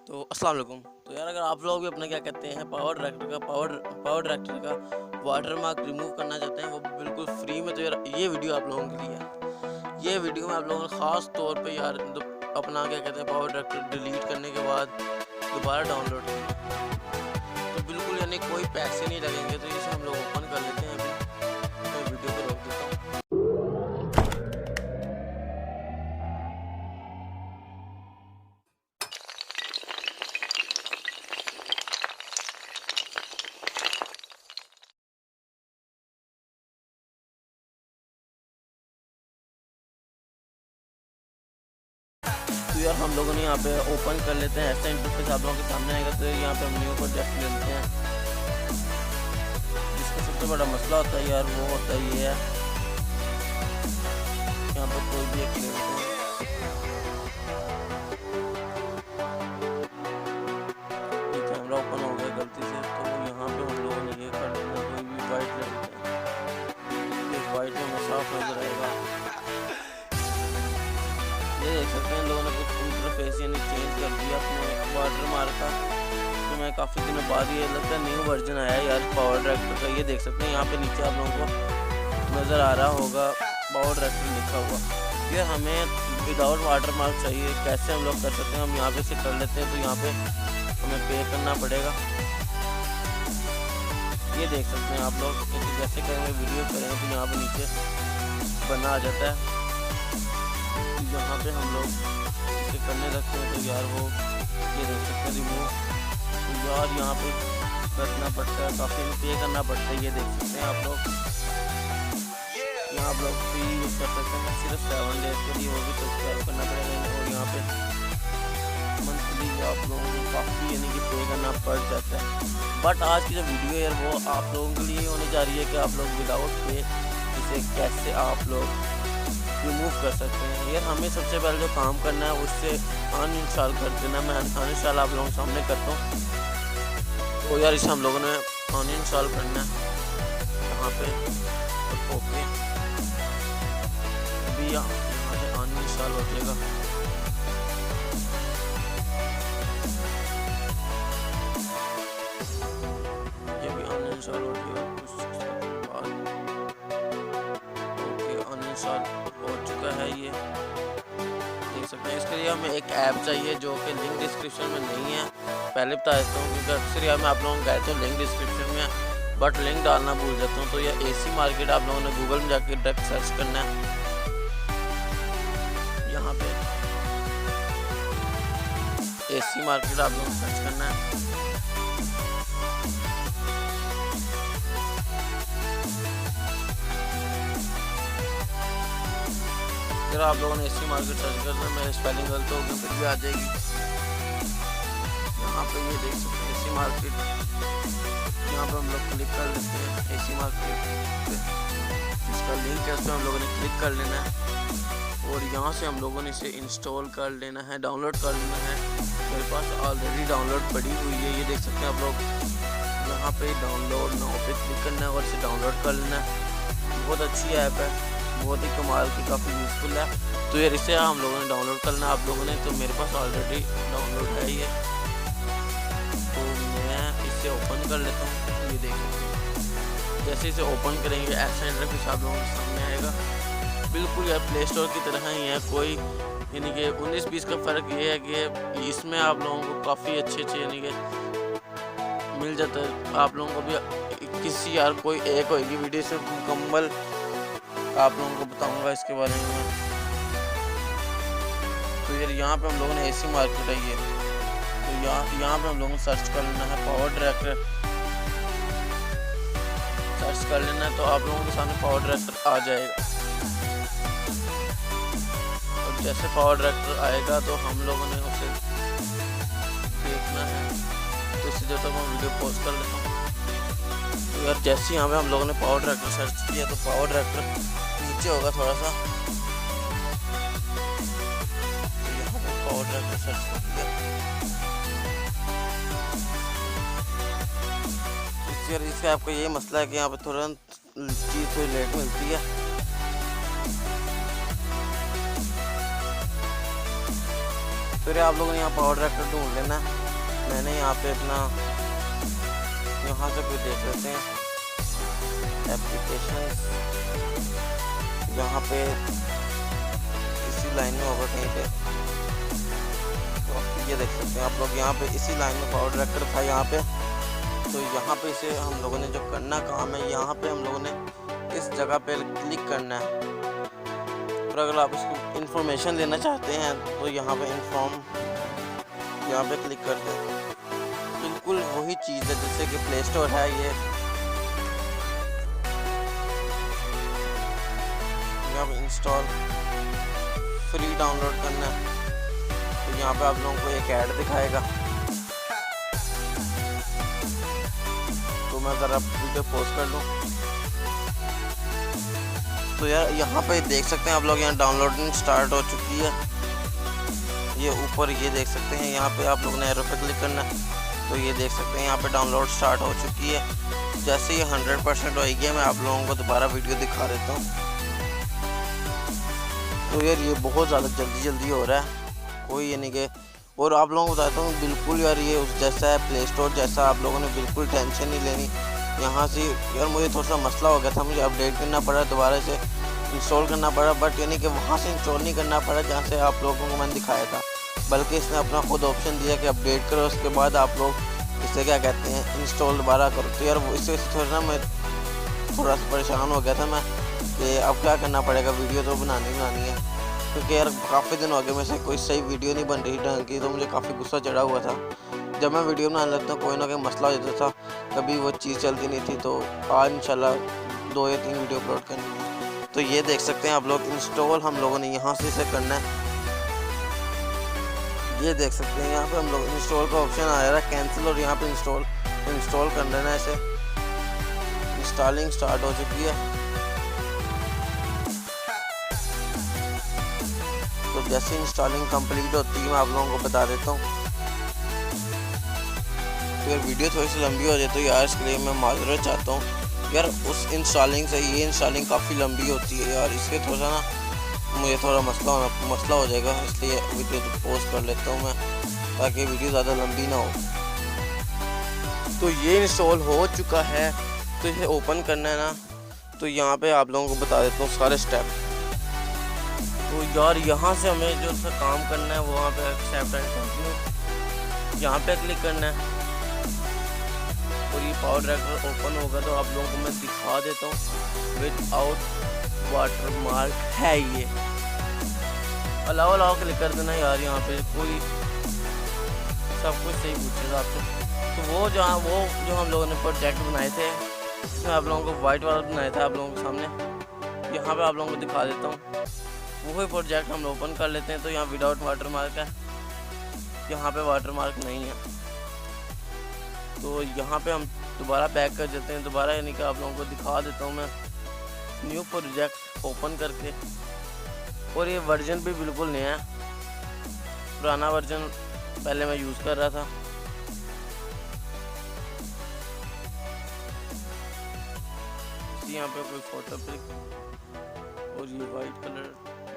तो अस्सलाम वालेकुम। तो यार अगर आप लोग भी अपना क्या कहते हैं पावर डायरेक्टर का वाटर मार्क रिमूव करना चाहते हैं वो बिल्कुल फ्री में, तो यार ये वीडियो आप लोगों के लिए है। ये वीडियो में आप लोगों ने ख़ास तौर पे यार अपना क्या कहते हैं पावर डायरेक्टर डिलीट करने के बाद दोबारा डाउनलोड करना, तो बिल्कुल यानी कोई पैसे नहीं लगेंगे। तो इसे हम लोग ओपन कर लेते हैं। अभी मैं वीडियो को रोक देता हूँ। तो यार हम लोगों ने यहाँ पे ओपन कर लेते हैं। ऐसा इंटरफेस आप लोगों के सामने आएगा। तो यहाँ पे हम न्यू को जस्ट ले लेते हैं। जिसका सबसे बड़ा मसला होता है यार वो होता है ये है, यहाँ पर कोई भी एक ले लेते हैं। ये कैमरा ओपन हो गया गलती से, तो यहाँ पे हम लोगों ने ये कर लेना, कोई भी वाइट ले लेते हैं। ये वाइट में हमें साफ नजर आएगा। ये देख सकते हैं लोगों ने कुछ इंटरफेस यानी चेंज कर दिया अपने वाटर मार्क का। तो मैं काफ़ी दिनों बाद ये लगता है न्यू वर्जन आया है यार पावर डायरेक्टर का। ये देख सकते हैं यहाँ पे नीचे आप लोगों को नज़र आ रहा होगा पावर डायरेक्टर लिखा हुआ। ये हमें विदाउट वाटर मार्क चाहिए। कैसे हम लोग कर सकते हैं? हम यहाँ पे से कर लेते हैं। तो यहाँ पे हमें पे करना पड़ेगा। ये देख सकते हैं आप लोग जैसे करेंगे वीडियो करेंगे तो यहाँ पे नीचे बना आ जाता है। यहाँ पे हम लोग इसे करने लगते हैं तो यार वो ये देख सकते हैं रिमूव। तो यार यहाँ पे करना पड़ता है, काफ़ी पे करना पड़ता है। ये देख सकते हैं आप लोग, यहाँ आप लोग फ्री यूज़ कर सकते हैं सिर्फ 7 डेज के लिए। वो भी सब्सक्राइब करना पड़ेगा। और यहाँ पे मंथली आप लोगों को काफ़ी यानी कि पे करना पड़ जाता है। बट आज की जो वीडियो है वो आप लोगों के लिए होने जा रही है कि आप लोग विदाउट पे इसे कैसे आप लोग रिमूव कर सकते हैं। यार हमें सबसे पहले जो काम करना है उससे अनइंस्टॉल कर देना। मैं अनइंस्टॉल आप लोगों के सामने करता हूँ। तो यार इसे हम लोगों ने अनइंस्टॉल करना है यहाँ पे। ओके, अभी यहाँ से अनइंस्टॉल हो जाएगा। ये भी अनइंस्टॉल हो जाएगा कुछ बाद। ओके, अनइंस्टॉल हो चुका है। ये देख सकते हैं। इसके लिए हमें एक ऐप चाहिए जो कि लिंक डिस्क्रिप्शन में नहीं है। पहले बता देता हूँ क्योंकि अक्सर यार मैं आप लोगों को कहता हूँ लिंक डिस्क्रिप्शन में है, बट लिंक डालना भूल जाता हूँ। तो ये AC मार्केट आप लोगों ने गूगल में जाकर डायरेक्ट सर्च करना है। यहाँ पे AC मार्केट आप लोगों को सर्च करना है। अगर आप लोगों ने AC मार्केट सर्च करना, मेरे स्पेलिंग गलत हो गई फिर भी आ जाएगी। यहाँ पे ये देख सकते हैं AC मार्केट। यहाँ पे हम लोग क्लिक कर लेते हैं AC मार्केट पे। इसका लिंक है उस पर हम लोगों ने क्लिक कर लेना है। और यहाँ से हम लोगों ने इसे इंस्टॉल कर लेना है, डाउनलोड कर लेना है। मेरे पास ऑलरेडी डाउनलोड पड़ी हुई है। ये देख सकते हैं आप लोग, यहाँ पे डाउनलोड नाउ पे क्लिक करना है और इसे डाउनलोड कर लेना है। बहुत अच्छी ऐप है, बहुत ही कमाल की, काफ़ी यूज़फुल है। तो यार इसे हम लोगों ने डाउनलोड करना आप लोगों ने। तो मेरे पास ऑलरेडी डाउनलोड है ये। तो मैं इसे ओपन कर लेता हूँ। ये देखिए जैसे इसे ओपन करेंगे ऐसा इंटरफेस आप लोगों के सामने आएगा। बिल्कुल यार प्ले स्टोर की तरह ही है। कोई यानी कि 19-20 का फ़र्क ये है कि इसमें आप लोगों को काफ़ी अच्छे यानी कि मिल जाता है। आप लोगों को भी किसी यार कोई एक होगी वीडियो से मुकम्मल आप लोगों को बताऊंगा इसके बारे में। तो यार यहाँ पे हम लोगों ने AC मार्केट है ये। तो यहाँ पे हम लोगों को सर्च कर लेना है पावर डायरेक्टर। सर्च कर लेना है तो आप लोगों के सामने पावर डायरेक्टर आ जाएगा। और जैसे पावर डायरेक्टर आएगा तो हम लोगों ने उसे देखना है। तो इससे जो मैं वीडियो पोस्ट कर लेता हूँ। तो यार जैसे यहाँ पे हम लोगों ने पावर डायरेक्टर सर्च किया तो पावर डायरेक्टर नीचे होगा थोड़ा सा। तो यहाँ पे पावर डायरेक्टर सर्च कर दिया। इसका आपको ये मसला है कि यहाँ पे तुरंत चीज़ थोड़ी लेट मिलती है। फिर आप लोगों ने यहाँ पावर ट्रैकर ढूंढ लेना। मैंने यहाँ पे अपना यहाँ से कोई देख लेते हैं एप्लीकेशन, यहाँ पे इसी लाइन में होगा कहीं पे, तो ये देख सकते हैं आप लोग। यहाँ पे इसी लाइन में पावर ट्रैकर था यहाँ पे। तो यहाँ पे इसे हम लोगों ने जो करना काम है, यहाँ पे हम लोगों ने इस जगह पे क्लिक करना है। और अगर आप इसको इंफॉर्मेशन लेना चाहते हैं तो यहाँ पे इन्फॉर्म, यहाँ पे क्लिक कर दें। बिल्कुल वही चीज़ है जैसे कि प्ले स्टोर है, ये यहाँ पे इंस्टॉल फ्री डाउनलोड करना है। तो यहाँ पे आप लोगों को एक ऐड दिखाएगा। तो मैं ज़रा वीडियो पोस्ट कर लूँ। तो यार यहाँ पे देख सकते हैं आप लोग, यहाँ डाउनलोडिंग स्टार्ट हो चुकी है। ये ऊपर ये देख सकते हैं, यहाँ पे आप लोगों ने एरो पे क्लिक करना है। तो ये देख सकते हैं यहाँ पे डाउनलोड स्टार्ट हो चुकी है। जैसे ये 100% होगी मैं आप लोगों को दोबारा वीडियो दिखा देता हूँ। तो यार ये बहुत ज़्यादा जल्दी हो रहा है, कोई ये नहीं कि, और आप लोगों को बताता हूँ बिल्कुल यार ये उस जैसा है, प्ले स्टोर जैसा। आप लोगों ने बिल्कुल टेंशन नहीं लेनी। यहाँ से यार मुझे थोड़ा सा मसला हो गया था, मुझे अपडेट करना पड़ा, दोबारा से इंस्टॉल करना पड़ा, बट यानी कि वहाँ से इंस्टॉल नहीं करना पड़ा जहाँ से आप लोगों को मैंने दिखाया था, बल्कि इसने अपना खुद ऑप्शन दिया कि अपडेट करो, उसके बाद आप लोग इसे क्या कहते हैं इंस्टॉल दोबारा करो। तो यार इससे थोड़ा ना मैं थोड़ा सा परेशान हो गया था मैं कि अब क्या करना पड़ेगा, वीडियो तो बनानी है, क्योंकि यार काफ़ी दिन हो गए मेरे से कोई सही वीडियो नहीं बन रही ढंग की। तो मुझे काफ़ी गुस्सा चढ़ा हुआ था। जब मैं वीडियो बनाने लगता हूँ कोई ना कोई मसला हो जाता था, कभी वो चीज़ चलती नहीं थी। तो आज इंशाल्लाह 2 या 3 वीडियो अपलोड करनी है। तो ये देख सकते हैं आप लोग, इंस्टॉल हम लोगों ने यहाँ से इसे करना है। ये देख सकते हैं यहाँ पे हम लोग इंस्टॉल का ऑप्शन आ रहा है, कैंसिल, और यहाँ पे इंस्टॉल कर लेना है इसे। इंस्टॉलिंग स्टार्ट हो चुकी है। तो जैसे इंस्टॉलिंग कंप्लीट होती है मैं आप लोगों को बता देता हूँ। तो यार वीडियो थोड़ी सी लंबी हो जाए तो यार इसके लिए मैं माजरत चाहता हूँ यार। उस इंस्टॉलिंग से ये इंस्टॉलिंग काफ़ी लंबी होती है यार, इसके थोड़ा सा ना मुझे थोड़ा मसला हो जाएगा, इसलिए वीडियो तो पोस्ट कर लेता हूँ मैं, ताकि वीडियो ज़्यादा लंबी ना हो। तो ये इंस्टॉल हो चुका है। तो इसे ओपन करना है ना, तो यहाँ पे आप लोगों को बता देता हूँ सारे स्टेप। तो यार यहाँ से हमें जो सा काम करना है वो वहाँ पे एक्सेप्ट एंड कंटिन्यू यहाँ पे क्लिक करना है, और ये पावर ट्रैकर ओपन होगा। तो आप लोगों को मैं दिखा देता हूँ, विदाउट वाटरमार्क है ये। अलावा क्लिक कर देना यार, यहाँ पे कोई सब कुछ सही पूछेगा आपसे। तो वो जो हम लोगों ने प्रोजेक्ट बनाए थे, इसमें आप लोगों को वाइट वाला बनाया था आप लोगों के सामने, यहाँ पे आप लोगों को दिखा देता हूँ। वही प्रोजेक्ट हम ओपन कर लेते हैं। तो यहाँ विदाउट वाटरमार्क है, यहाँ पे वाटरमार्क नहीं है। तो यहाँ पे हम दोबारा बैक कर देते हैं दोबारा, यानी कि आप लोगों को दिखा देता हूँ मैं न्यू प्रोजेक्ट ओपन करके। और ये वर्जन भी बिल्कुल नया है, पुराना वर्जन पहले मैं यूज़ कर रहा था। यहाँ पे कोई फोटो पिक, और ये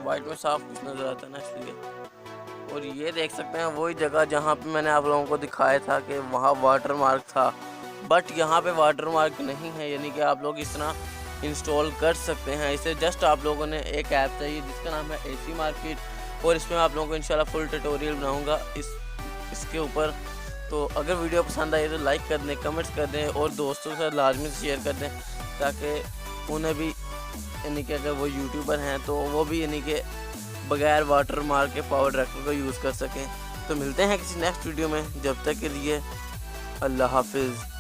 वाइट में साफ कुछ नज़र आता है ना, इसलिए। और ये देख सकते हैं वही जगह जहाँ पे मैंने आप लोगों को दिखाया था कि वहाँ वाटरमार्क था, बट यहाँ पे वाटरमार्क नहीं है, यानी कि आप लोग इस तरह इंस्टॉल कर सकते हैं इसे। जस्ट आप लोगों ने एक ऐप चाहिए जिसका नाम है AC मार्केट, और इसमें आप लोगों को इंशाल्लाह फुल ट्यूटोरियल बनाऊंगा इसके ऊपर। तो अगर वीडियो पसंद आए तो लाइक कर दें, कमेंट्स कर दें, और दोस्तों के साथ लाजमी शेयर कर दें, ताकि उन्हें भी, यानी कि अगर वो यूट्यूबर हैं तो वो भी यानी कि बगैर वाटरमार्क के पावर ट्रैकर को यूज़ कर सकें। तो मिलते हैं किसी नेक्स्ट वीडियो में, जब तक के लिए अल्लाह हाफिज़।